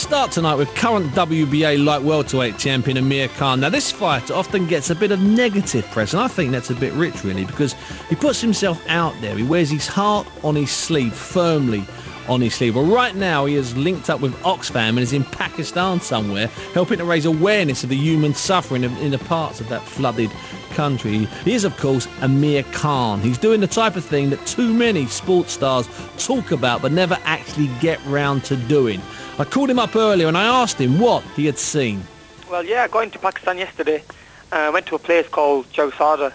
start tonight with current WBA light welterweight champion Amir Khan. Now, this fighter often gets a bit of negative press, and I think that's a bit rich, really, because he puts himself out there. He wears his heart on his sleeve, firmly on his sleeve. Well, right now, he is linked up with Oxfam and is in Pakistan somewhere, helping to raise awareness of the human suffering in the parts of that flooded country. He is, of course, Amir Khan. He's doing the type of thing that too many sports stars talk about but never actually get round to doing. I called him up earlier and I asked him what he had seen. Well, yeah, I got into Pakistan yesterday. I went to a place called Jawsada.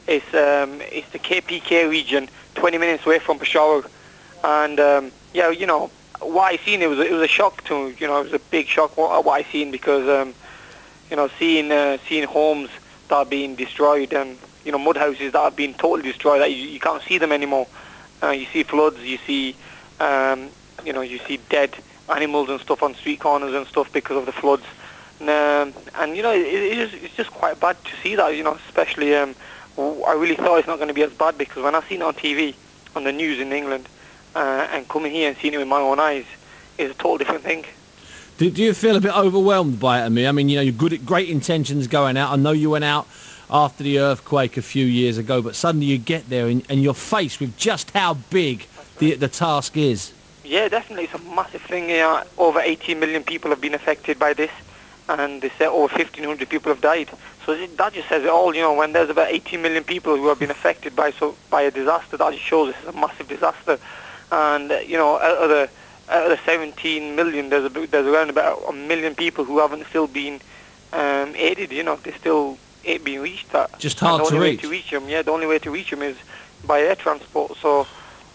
It's the KPK region, 20 minutes away from Peshawar. And yeah, you know, what I seen, it was a shock to me. You know, it was a big shock what I seen, because you know, seeing homes that are being destroyed, and you know, mud houses that are being totally destroyed, that you can't see them anymore. You see floods, you see you know, you see dead animals and stuff on street corners and stuff because of the floods. And you know, it's just quite bad to see that, you know, especially I really thought it's not going to be as bad, because when I seen it on TV, on the news in England, and coming here and seeing it with my own eyes, is a total different thing. Do you feel a bit overwhelmed by it, Amir? I mean, you know, you're great intentions going out. I know you went out after the earthquake a few years ago, but suddenly you get there and you're faced with just how big the task is. Yeah, definitely. It's a massive thing. Over 18 million people have been affected by this, and they say over 1,500 people have died. So that just says it all. You know, when there's about 18 million people who have been affected by a disaster, that just shows this is a massive disaster. And you know, out of the 17 million, there's around about 1 million people who haven't still been aided. You know, they still ain't being reached. That just hard to reach. The only way to reach them, yeah, the only way to reach them is by air transport. So,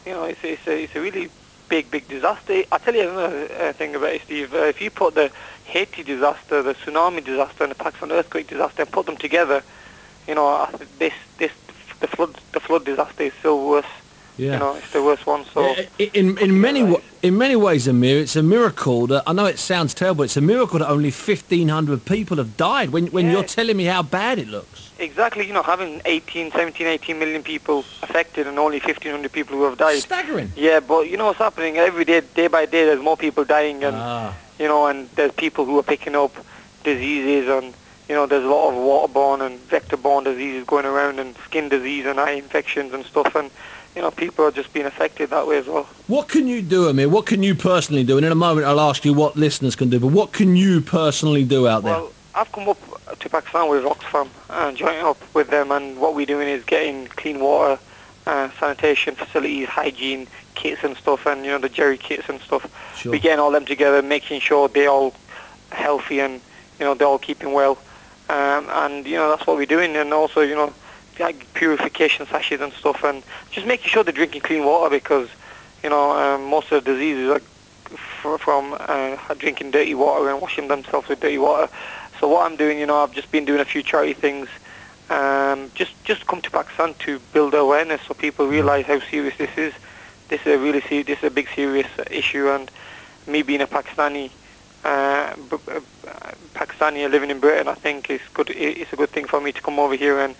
you know, it's a really big disaster. I'll tell you another thing about it, Steve. If you put the Haiti disaster, the tsunami disaster, and the Pakistan earthquake disaster and put them together, you know, the flood disaster is still worse. Yeah. You know, it's the worst one. So in many ways, Amir, it's a miracle that, I know it sounds terrible, it's a miracle that only 1,500 people have died. When you're telling me how bad it looks. Exactly. You know, having 18 million people affected and only 1,500 people who have died. Staggering. Yeah, but you know what's happening every day, day by day. There's more people dying, and you know, and there's people who are picking up diseases, and you know, there's a lot of waterborne and vector-borne diseases going around, and skin disease and eye infections and stuff, and you know, people are just being affected that way as well. What can you do, Amir? What can you personally do? And in a moment I'll ask you what listeners can do, but what can you personally do out there? Well, I've come up to Pakistan with Oxfam and joining up with them, and what we're doing is getting clean water, sanitation facilities, hygiene kits and stuff, and you know, the jerry kits and stuff. Sure. We're getting all them together, making sure they're all healthy and you know, they're all keeping well. And you know, that's what we're doing, and also, you know, like purification sachets and stuff, and just making sure they're drinking clean water, because you know, most of the diseases are from drinking dirty water and washing themselves with dirty water. So what I'm doing, you know, I've just been doing a few charity things, just come to Pakistan to build awareness so people realise how serious this is. This is a big serious issue, and me being a Pakistani living in Britain, I think it's good. It's a good thing for me to come over here and,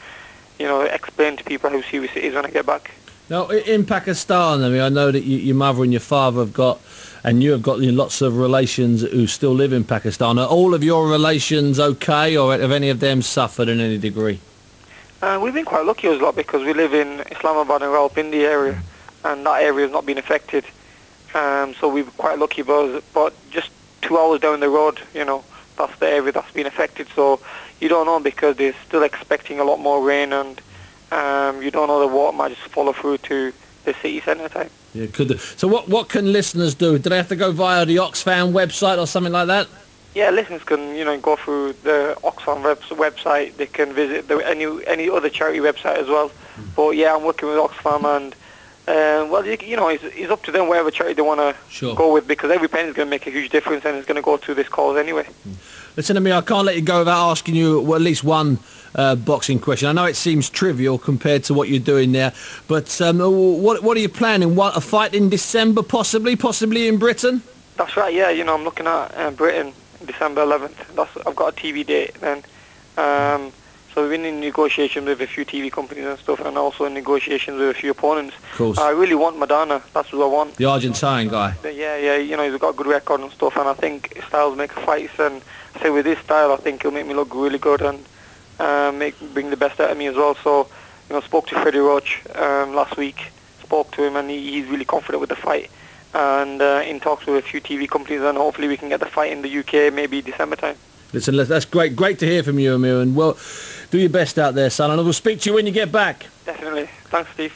you know, explain to people how serious it is when I get back. Now, in Pakistan, I mean, I know that your mother and your father have got, and you have got lots of relations who still live in Pakistan. Are all of your relations okay, or have any of them suffered in any degree? We've been quite lucky as well, because we live in Islamabad and Rawalpindi area, and that area has not been affected. So we've been quite lucky, but just 2 hours down the road, you know, that's the area that's been affected. So you don't know, because they're still expecting a lot more rain, and you don't know, the water might just follow through to the city centre type. Yeah, could. So what can listeners do? Do they have to go via the Oxfam website or something like that? Yeah, listeners can, you know, go through the Oxfam website. They can visit any other charity website as well. But yeah, I'm working with Oxfam, and well, you know, it's up to them whatever charity they want to go with, because every penny is going to make a huge difference, and it's going to go to this cause anyway. Listen to me, I can't let you go without asking you at least one boxing question. I know it seems trivial compared to what you're doing there, but what are you planning? A fight in December, possibly in Britain? That's right, yeah. You know, I'm looking at Britain, December 11th. I've got a TV date then. So we've been in negotiations with a few TV companies and stuff, and also in negotiations with a few opponents. Of course. I really want Madonna. That's what I want. The Argentine guy. Yeah, you know, he's got a good record and stuff, and I think his styles make fights, and I say with this style, I think he'll make me look really good and bring the best out of me as well. So, you know, spoke to Freddie Roach last week, spoke to him, and he's really confident with the fight, and in talks with a few TV companies, and hopefully we can get the fight in the UK maybe December time. Listen, that's great to hear from you, Amir, and well, do your best out there, son, and I will speak to you when you get back. Definitely. Thanks, Steve.